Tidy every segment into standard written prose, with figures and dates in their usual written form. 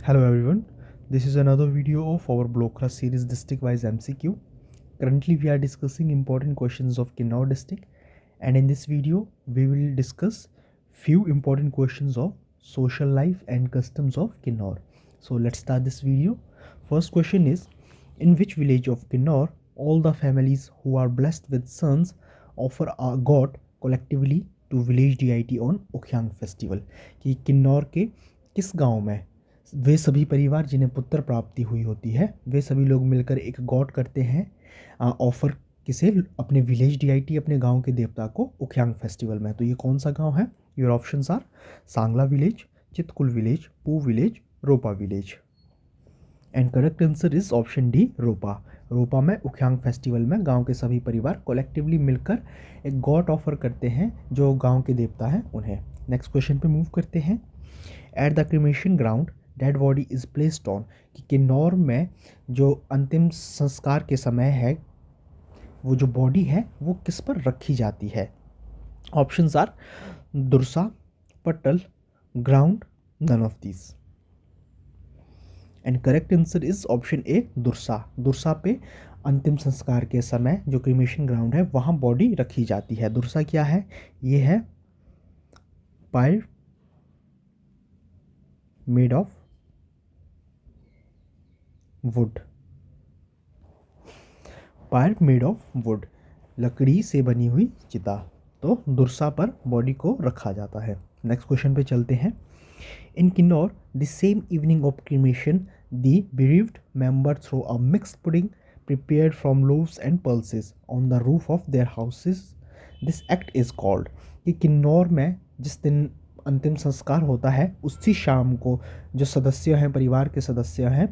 Hello everyone, this is another video of our block class series district wise MCQ. Currently we are discussing important questions of Kinnaur district, and in this video we will discuss few important questions of social life and customs of Kinnaur. So let's start this video. First question is, in which village of Kinnaur all the families who are blessed with sons offer a god collectively to village deity on Ukhyang festival? कि किन्नौर के किस गांव में वे सभी परिवार जिन्हें पुत्र प्राप्ति हुई होती है वे सभी लोग मिलकर एक गॉड करते हैं ऑफर किसे? अपने विलेज डीआईटी, अपने गांव के देवता को उख्यांग फेस्टिवल में। तो ये कौन सा गांव है? Your options are Sangla village, Chitkul village, Poo village, Ropa village. And correct answer is option D, Ropa. Ropa में उख्यांग फेस्टिवल में गांव के सभी परिवार कलेक्टिवली मिलकर एक गॉड ऑफर करते हैं जो गांव के देवता हैं उन्हें। नेक्स्ट क्वेश्चन पे मूव करते हैं। At the cremation ground dead body is placed on, कि किन्नौर में जो अंतिम संस्कार के समय है वो जो बॉडी है वो किस पर रखी जाती है? Options are dursa, patal, ground, none of these. And correct answer is option A, dursa. दुरसा पे अंतिम संस्कार के समय जो क्रिमेशन ग्राउंड है वहाँ बॉडी रखी जाती है। दुरसा क्या है? ये है pyre made of wood. Pyre made of wood, लकड़ी से बनी हुई चिता। तो दुरसा पर बॉडी को रखा जाता है। नेक्स्ट क्वेश्चन पे चलते हैं। In Kinnaur the same evening of cremation the bereaved member throw a mixed pudding prepared from loaves and pulses on the roof of their houses. This act is called, कि किन्नौर में जिस दिन अंतिम संस्कार होता है उसी शाम को जो सदस्य हैं, परिवार के सदस्य हैं,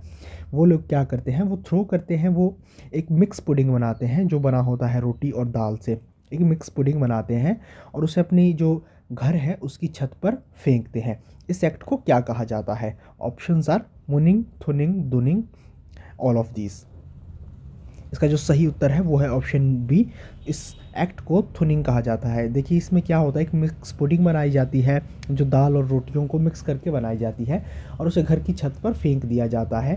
वो लोग क्या करते हैं? वो थ्रो करते हैं, वो एक मिक्स पुडिंग बनाते हैं जो बना होता है रोटी और दाल से। एक मिक्स पुडिंग बनाते हैं और उसे अपनी जो घर है उसकी छत पर फेंकते हैं। इस एक्ट को क्या कहा जाता है? ऑप्शंस आर मुनिंग, थुनिंग, दुनिंग, ऑल ऑफ दीज। इसका जो सही उत्तर है वो है ऑप्शन बी, इस एक्ट को थुनिंग कहा जाता है। देखिए इसमें क्या होता है, एक मिक्स पुडिंग बनाई जाती है जो दाल और रोटियों को मिक्स करके बनाई जाती है और उसे घर की छत पर फेंक दिया जाता है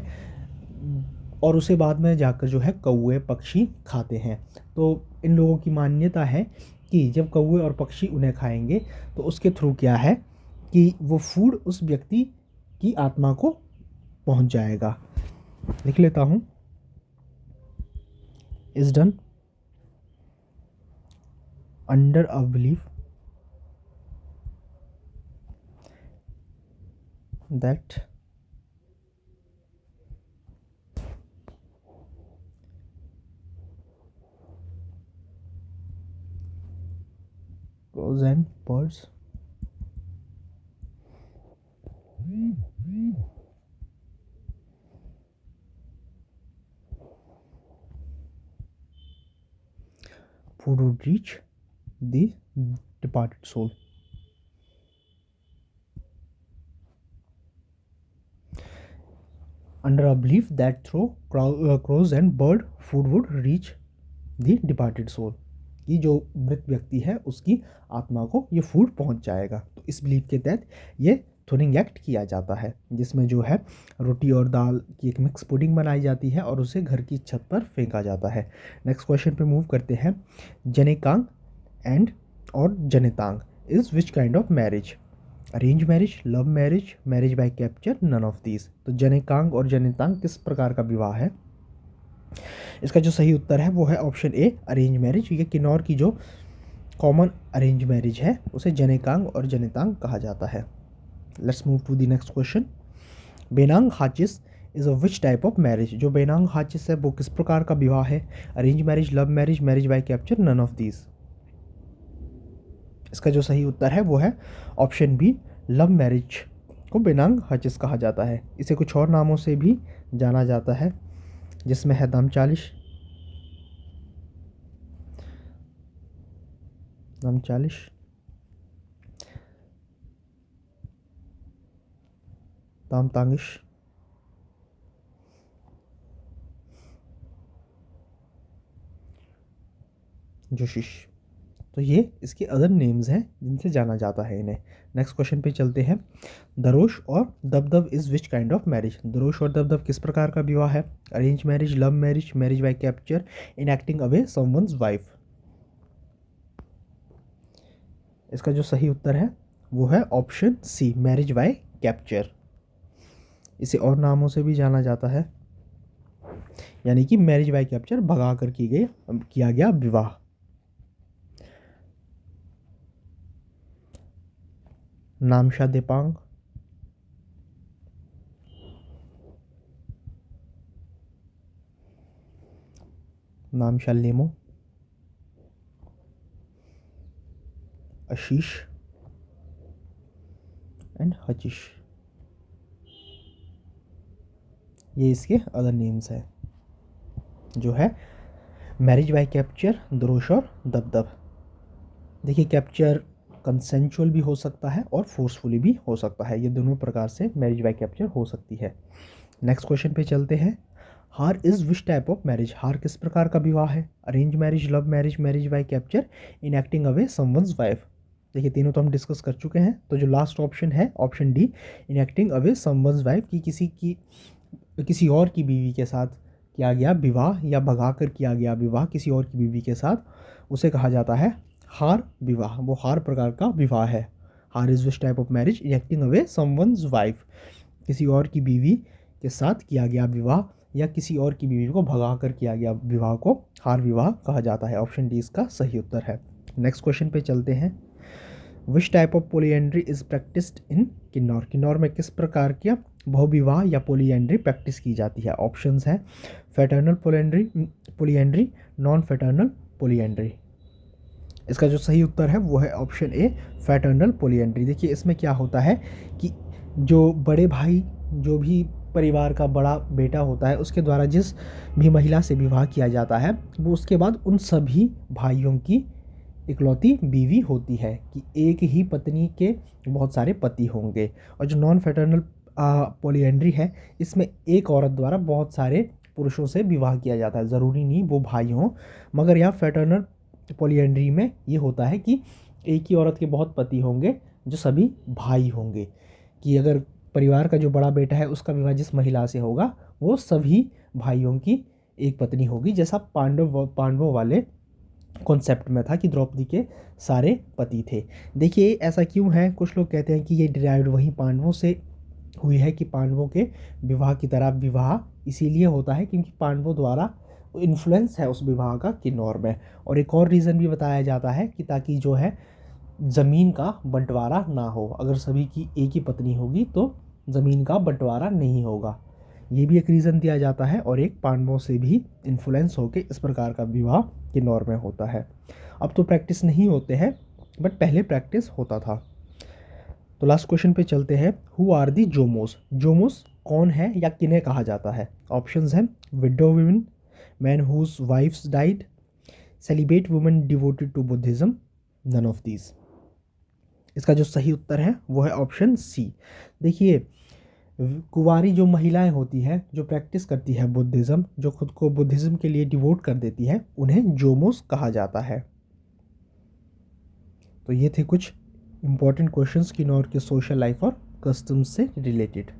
और उसे बाद में जाकर जो है कौवे पक्षी खाते हैं। तो इन लोगों की मान्यता है कि जब कौवे और पक्षी उन्हें खाएंगे तो उसके थ्रू क्या है कि वो फूड उस व्यक्ति की आत्मा को पहुंच जाएगा। लिख लेता हूं। Is done under a belief that crows and birds food would reach the departed soul. Under a belief that through crows and bird food would reach the departed soul, कि जो मृत व्यक्ति है उसकी आत्मा को ये फूड पहुंच जाएगा। तो इस बिलीफ के तहत ये थुनिंग एक्ट किया जाता है जिसमें जो है रोटी और दाल की एक मिक्स पुडिंग बनाई जाती है और उसे घर की छत पर फेंका जाता है। नेक्स्ट क्वेश्चन पे मूव करते हैं। जनेकांग एंड और जनेतांग is which kind of marriage? Arrange marriage, love marriage, marriage by capture, none of these. तो जनेकांग और जनेतांग किस प्रकार का विवाह है? इसका जो सही उत्तर है वो है ऑप्शन ए, अरेंज मैरिज। ये किन्नौर की जो कॉमन अरेंज मैरिज है उसे जनेकांग और जनेतांग कहा जाता है। Let's move to the next question. बेनांग हाचिस is a which type of marriage? जो बेनांग हाचिस है वो किस प्रकार का विवाह है? Arrange marriage, love marriage, marriage by capture, none of these. इसका जो सही उत्तर है वो है ऑप्शन बी, लव मैरिज को बेनांग हाचिस कहा जाता है। इसे कुछ और नामों से भी जाना जाता है जिसमें है दामचालिश, दामतांगिश, जोशिश। तो ये इसके अदर नेम्स हैं जिनसे जाना जाता है इन्हें। नेक्स्ट क्वेश्चन पे चलते हैं। दरोश और दबदब is which kind of marriage? दरोश और दबदब किस प्रकार का विवाह है? Arrange marriage, love marriage, marriage by capture, enacting away someone's wife. इसका जो सही उत्तर है वो है option C, marriage by capture. इसे और नामों से भी जाना जाता है, यानी कि मैरिज बाय कैप्चर, भगा कर किया गया विवाह। नामशा देपांग, नामशा लेमो, आशीष एंड हचिश, ये इसके अदर नेम्स है जो है मैरिज बाय कैप्चर, दरोश और दबदब। देखिए, कैप्चर कंसेंचुअल भी हो सकता है और फोर्सफुली भी हो सकता है, ये दोनों प्रकार से मैरिज बाय कैप्चर हो सकती है। नेक्स्ट क्वेश्चन पे चलते हैं। हार is which type of marriage? हार किस प्रकार का विवाह है? Arrange marriage, love marriage, marriage by capture, enacting away someone's wife. देखिए, तीनों तो हम डिस्कस कर चुके हैं, तो जो लास्ट ऑप्शन है option D, enacting away someone's wife, की किसी और की बीवी के साथ किया गया विवाह या भगाकर किया गया विवाह किसी और की बीवी के साथ, उसे कहा जाता है हार विवाह। वो हार प्रकार का विवाह है। हार is which type of marriage? Enacting away someone's wife, किसी और की बीवी के साथ किया गया विवाह या किसी और की बीवी को भगाकर किया गया विवाह को हार विवाह कहा जाता है। ऑप्शन डी इसका सही उत्तर है। नेक्स्ट क्वेश्चन पे चलते हैं। Which type of polyandry is practised in Kinnaur? Kinnaur में किस प्रकार का बहुविवाह या पोलिएंड्री प्रैक्टिस की जाती है? ऑप्शंस हैं फैटर्नल पोलिएंड्री, नॉन फैटर्नल पोलिएंड्री। इसका जो सही उत्तर है वो है ऑप्शन ए, फैटर्नल पोलिएंड्री। देखिए, इसमें क्या होता है कि जो बड़े भाई, जो भी परिवार का बड़ा बेटा होता है, उसके द्वारा जिस भी महिला से विवाह किया जाता है, वो उसके बाद उन सभी भाइयों की इकलौती बीवी होती है, कि एक ही पत्नी के बहुत सारे पति होंगे। और जो नॉन फैटर्नल पोलिएंड्री है, इसमें एक औरत द्वारा बहुत सारे पुरुषों से विवाह किया जाता है, ज़रूरी नहीं वो भाई हों। मगर यहाँ फैटर्नल पोलिएंड्री में ये होता है कि एक ही औरत के बहुत पति होंगे जो सभी भाई होंगे, कि अगर परिवार का जो बड़ा बेटा है उसका विवाह जिस महिला से होगा वो सभी भाइयों की एक पत्नी होगी, जैसा पांडवों वाले कॉन्सेप्ट में था कि द्रौपदी के सारे पति थे। देखिए, ऐसा क्यों है? कुछ लोग कहते हैं कि ये डिराइव्ड वहीं पांडवों से हुई है, कि पांडवों के विवाह की तरह विवाह इसीलिए होता है क्योंकि पांडवों द्वारा इन्फ्लुएंस है उस विवाह का किन्नौर में। और एक और रीज़न भी बताया जाता है कि ताकि जो है ज़मीन का बंटवारा ना हो, अगर सभी की एक ही पत्नी होगी तो ज़मीन का बंटवारा नहीं होगा, ये भी एक रीज़न दिया जाता है। और एक पांडवों से भी इन्फ्लुएंस होकर इस प्रकार का विवाह किन्नौर में होता है। अब तो प्रैक्टिस नहीं होते हैं, बट पहले प्रैक्टिस होता था। तो लास्ट क्वेश्चन पे चलते हैं। Who are the जोमोस? जोमोस कौन है या किन्हें कहा जाता है? ऑप्शंस हैं widow women, man whose wife's died, celibate women devoted to Buddhism, none of these. इसका जो सही उत्तर है वो है ऑप्शन सी। देखिए, कुंवारी जो महिलाएं होती हैं, जो प्रैक्टिस करती है बुद्धिज़्म, जो खुद को बुद्धिज़्म के लिए डिवोट कर देती है, उन्हें जोमोस कहा जाता है। तो ये थे कुछ इंपॉर्टेंट क्वेश्चंस किन्नौर के सोशल लाइफ और कस्टम्स से रिलेटेड।